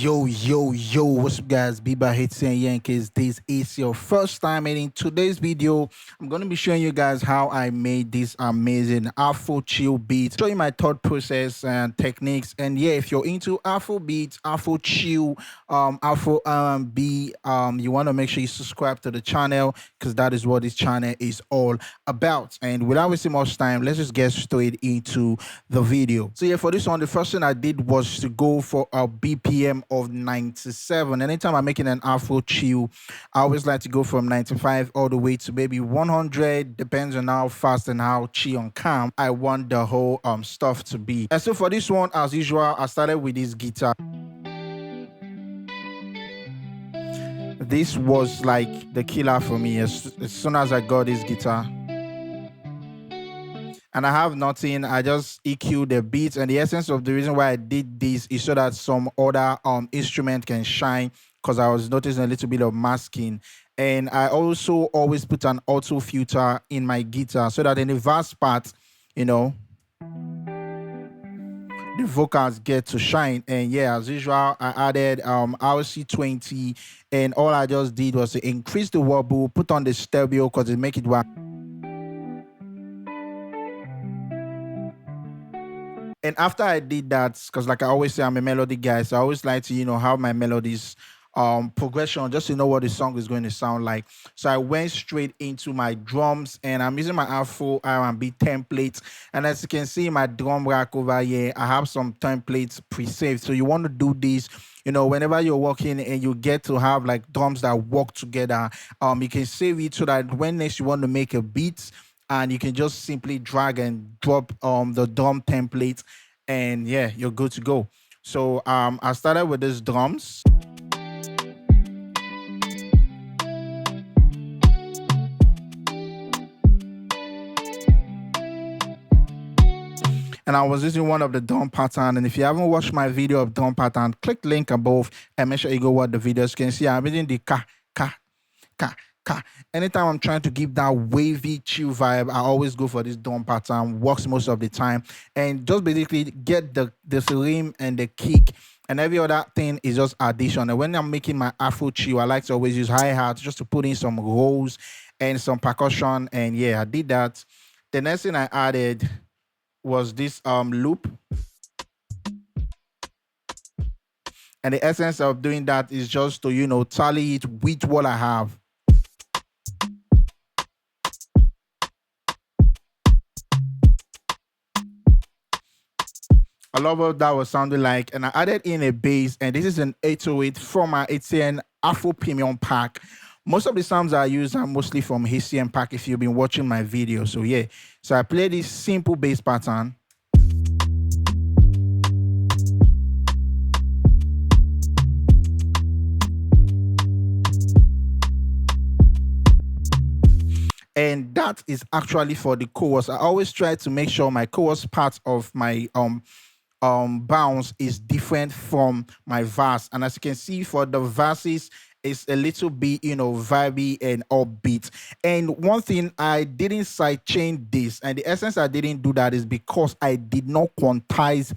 Yo, what's up guys, BeatsbyHcien here. In case this is your first time, and in today's video I'm going to be showing you guys how I made this amazing Afro chill beat, showing my thought process and techniques. And yeah, if you're into Afro beats, Afro chill, Afro R&B, you want to make sure you subscribe to the channel, because that is what this channel is all about. And without wasting much time, let's just get straight into the video. So yeah, for this one, the first thing I did was to go for a BPM of 97. Anytime I'm making an Afro chill, I always like to go from 95 all the way to maybe 100, depends on how fast and how chill and calm I want the whole stuff to be. And so for this one, as usual, I started with this guitar. This was like the killer for me as soon as I got this guitar. And I have nothing, I just EQ the beats. And the essence of the reason why I did this is so that some other instrument can shine, because I was noticing a little bit of masking. And I also always put an auto filter in my guitar so that in the verse part, you know, the vocals get to shine. And yeah, as usual, I added RC20, and all I just did was to increase the wobble, put on the stereo because it make it work. And after I did that, because like I always say, I'm a melody guy, so I always like to, have my melodies progression just to know what the song is going to sound like. So I went straight into my drums, and I'm using my Afro R&B templates. And as you can see, my drum rack over here, I have some templates pre-saved. So you want to do this, whenever you're working and you get to have like drums that work together, you can save it so that when next you want to make a beat, and you can just simply drag and drop the drum template, and yeah, you're good to go. So I started with these drums. And I was using one of the drum pattern. And if you haven't watched my video of drum pattern, click link above and make sure you go watch the videos. You can see I'm using the ka. Anytime I'm trying to give that wavy chill vibe, I always go for this drum pattern. Works most of the time, and just basically get the rhythm and the kick, and every other thing is just addition. And when I'm making my Afro chill, I like to always use hi-hat just to put in some rolls and some percussion. And yeah, I did that. The next thing I added was this loop. And the essence of doing that is just to, tally it with what I have. I love what that was sounding like. And I added in a bass, and this is an 808 from my BeatsbyHcien Afro Premium pack. Most of the sounds I use are mostly from BeatsbyHcien pack if you've been watching my video. So yeah, so I play this simple bass pattern. And that is actually for the chorus. I always try to make sure my chorus part of my bounce is different from my verse. And as you can see, for the verses, it's a little bit, vibey and upbeat. And one thing, I didn't sidechain this, and the essence I didn't do that is because I did not quantize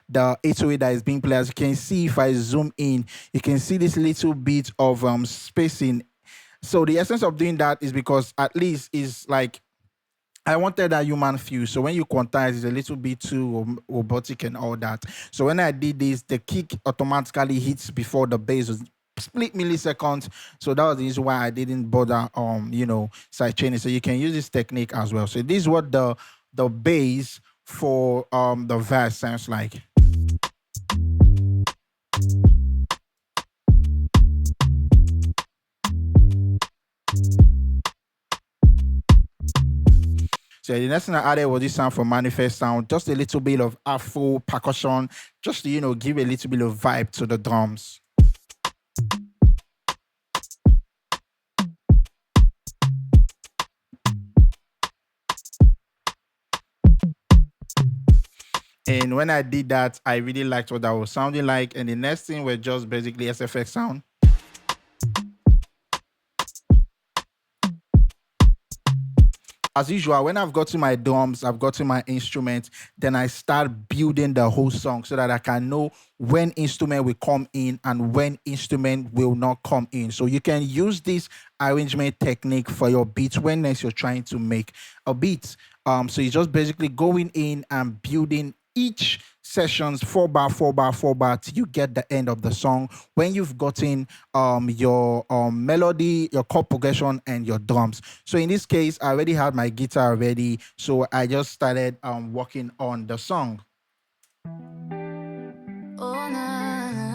the 808 that is being played. As you can see, if I zoom in, you can see this little bit of spacing. So the essence of doing that is because at least is like, I wanted that human feel. So when you quantize, it's a little bit too robotic and all that. So when I did this, the kick automatically hits before the bass, split milliseconds. So that was the reason why I didn't bother sidechaining. So you can use this technique as well. So this is what the bass for the verse sounds like. So the next thing I added was this sound from Manifest Sound, just a little bit of Afro percussion, just to, give a little bit of vibe to the drums. And when I did that, I really liked what that was sounding like. And the next thing was just basically SFX sound. As usual, when I've got to my drums, I've got to my instrument, then I start building the whole song so that I can know when instrument will come in and when instrument will not come in. So you can use this arrangement technique for your beats when next you're trying to make a beat. So you're just basically going in and building each sessions 4 bar 4 bar 4 bar till you get the end of the song when you've gotten your melody, your chord progression, and your drums. So in this case, I already had my guitar ready, so I just started working on the song. Oh, nah, nah.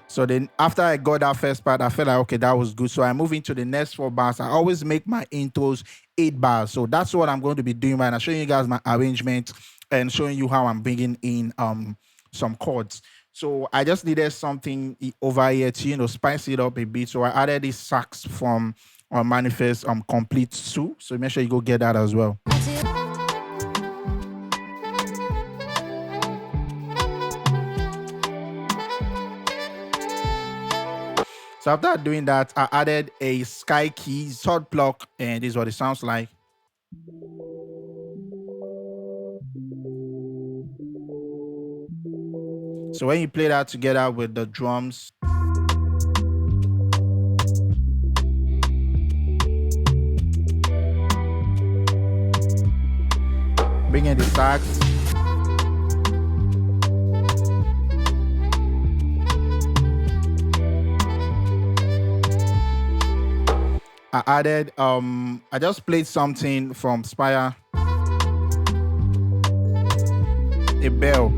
So then after I got that first part, I felt like, okay, that was good. So I move into the next 4 bars. I always make my intros 8 bars. So that's what I'm going to be doing right now, showing you guys my arrangement and showing you how I'm bringing in some chords. So I just needed something over here to, you know, spice it up a bit. So I added this sax from Manifest Complete 2. So make sure you go get that as well. So after doing that, I added a sky keys, third block, and this is what it sounds like. So when you play that together with the drums, bring in the sax, I added, I just played something from Spire, a bell.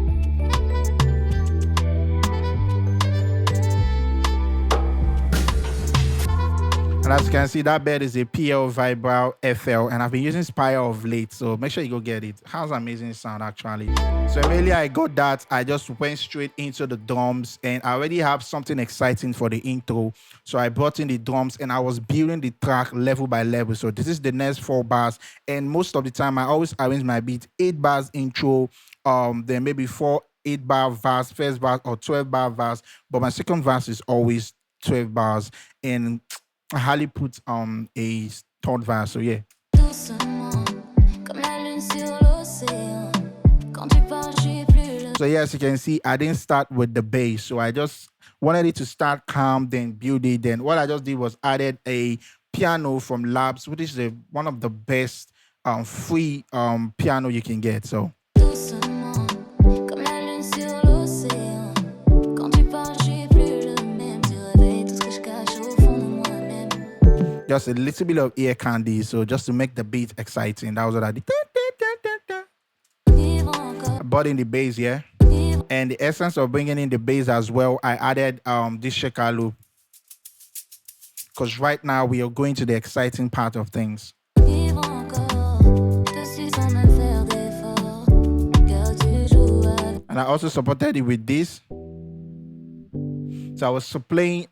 And as you can see, that bed is a PL Vibral FL, and I've been using Spire of late, so make sure you go get it. How's amazing sound, actually. So immediately I got that, I just went straight into the drums, and I already have something exciting for the intro. So I brought in the drums, and I was building the track level by level. So this is the next 4 bars, and most of the time, I always arrange my beat 8 bars intro, then maybe 8 bar verse, first verse, or 12-bar verse, but my second verse is always 12 bars, and I hardly put a third verse, so yeah. So yes, you can see I didn't start with the bass, so I just wanted it to start calm, then build it. Then what I just did was added a piano from Labs, which is one of the best free piano you can get. So just a little bit of ear candy, so just to make the beat exciting. That was what I did. I brought in the bass, yeah. And the essence of bringing in the bass as well, I added this shaker loop. Because right now we are going to the exciting part of things. And I also supported it with this. So I was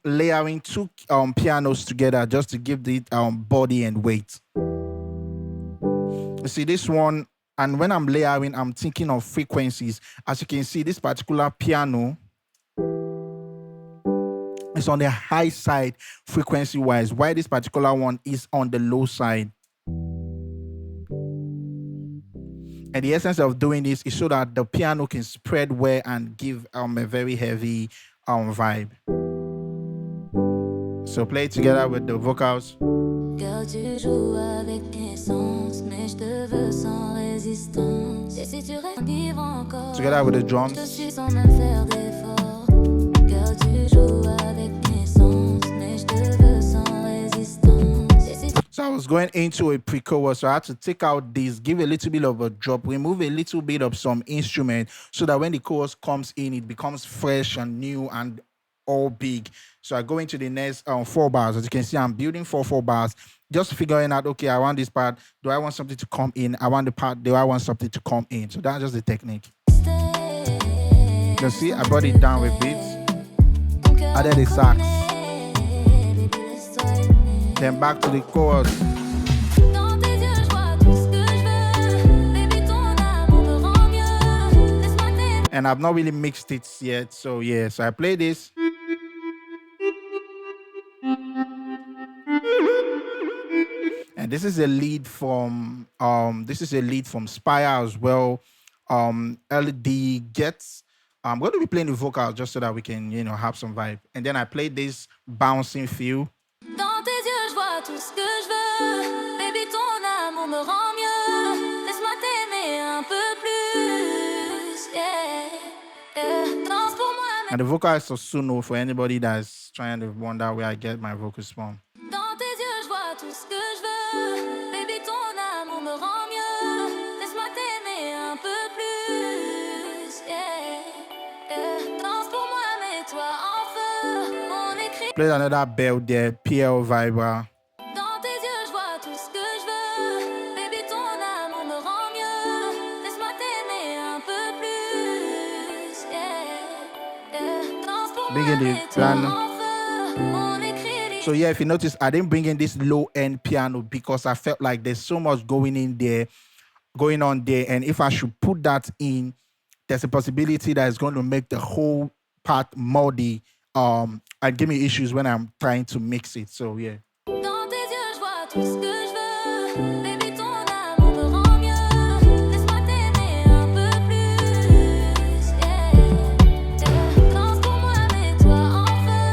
layering 2 pianos together just to give it body and weight. You see this one, and when I'm layering, I'm thinking of frequencies. As you can see, this particular piano is on the high side frequency-wise, while this particular one is on the low side. And the essence of doing this is so that the piano can spread well and give a very heavy vibe. So play it together with the vocals. Together with the drums. So I was going into a pre-chorus, so I had to take out this, give a little bit of a drop, remove a little bit of some instrument, so that when the chorus comes in, it becomes fresh and new and all big. So I go into the next 4 bars. As you can see, I'm building 4 bars, just figuring out, okay, I want this part. Do I want something to come in? I want the part. Do I want something to come in? So that's just the technique. You see, I brought it down with beats. Added the sax. Then back to the chorus. And I've not really mixed it yet, so yeah. So I play this. this is a lead from Spire as well. LED gets. I'm going to be playing the vocals just so that we can, you know, have some vibe. And then I played this bouncing feel. Dans tes yeux, je vois tout ce que je veux. Baby, ton amour me rend mieux. Laisse-moi t'aimer un peu plus. Danse pour moi. And the vocal is Suno for anybody that's trying to wonder where I get my vocals from. Dans tes yeux, je vois tout ce que je veux. Baby, ton amour me rend mieux. Laisse-moi t'aimer un peu plus. Danse pour moi, mets-toi en feu. On écrit. Play another bell there, PL Viber. Dans tes yeux, je vois tout ce que je veux. Baby, ton amour me rend mieux. Laisse-moi t'aimer un peu plus. Danse pour moi, mets-toi en feu. On écrit. So yeah, if you notice, I didn't bring in this low-end piano because I felt like there's so much going on there, and if I should put that in, there's a possibility that it's going to make the whole part muddy, and give me issues when I'm trying to mix it. So yeah. Dans tes yeux, je vois tout ce que je veux. Baby, ton amour me rend mieux. Laisse-moi t'aimer un peu plus. Danse pour moi, mets-toi en feu.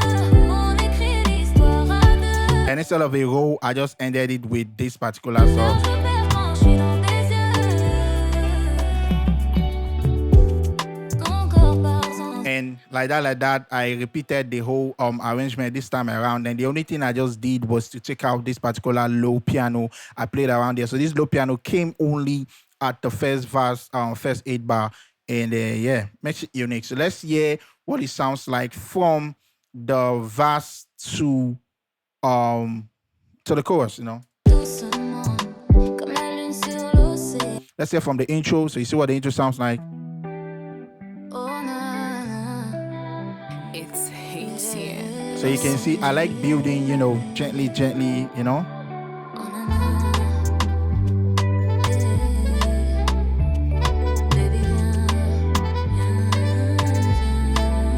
On écrit l'histoire à deux. And instead of a roll, I just ended it with this particular song. Je perds quand je suis dans tes yeux. Ton corps part sans. And like that, I repeated the whole arrangement this time around. And the only thing I just did was to take out this particular low piano I played around there. So this low piano came only at the first verse, first 8 bar. And yeah, makes it unique. So let's hear what it sounds like from the verse to the chorus, you know. Doucement, comme la lune sur l'océan. Let's hear from the intro. So you see what the intro sounds like. Oh, na, na. BeatsbyHcien. So you can see I like building, you know, gently, you know. Oh, na, na. Baby, viens, viens.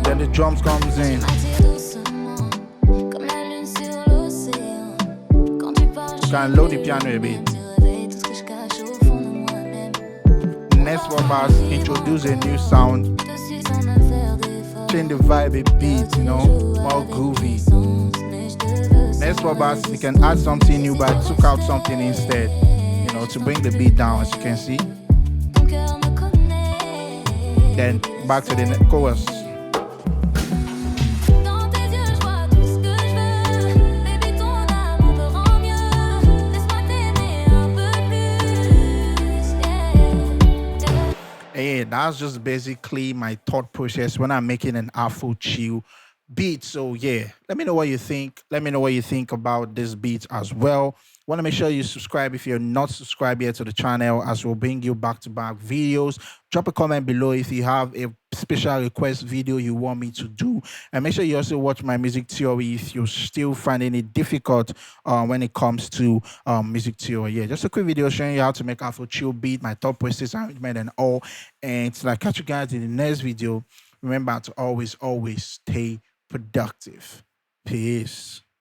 Then the drums comes in. M'attire doucement, comme la lune sur l'océan. Quand tu parles, je Can load the piano a bit. tu réveilles tout ce que je cache au fond de moi-même. Next one bars introduce a new sound, Je suis sans même faire d'effort. change the vibe a bit, you know, more groovy. Next one bars you can add something new, but I took out something instead, you know, to bring the beat down, as you can see. Ton cœur me connaît. Then back to the chorus. Dans tes yeux, je vois tout ce que je veux. Baby, ton amour me rend mieux. Laisse-moi t'aimer un peu plus. Hey, that's just basically my thought process when I'm making an Afro chill beat. So yeah, let me know what you think. Let me know what you think about this beat as well. Want to make sure you subscribe if you're not subscribed yet to the channel, as we'll bring you back-to-back videos. Drop a comment below if you have a special request video you want me to do, and make sure you also watch my music theory if you're still finding it difficult when it comes to music theory. Yeah, just a quick video showing you how to make Afro chill beat, my top process arrangement and all. And till I catch you guys in the next video, remember to always stay productive. Peace.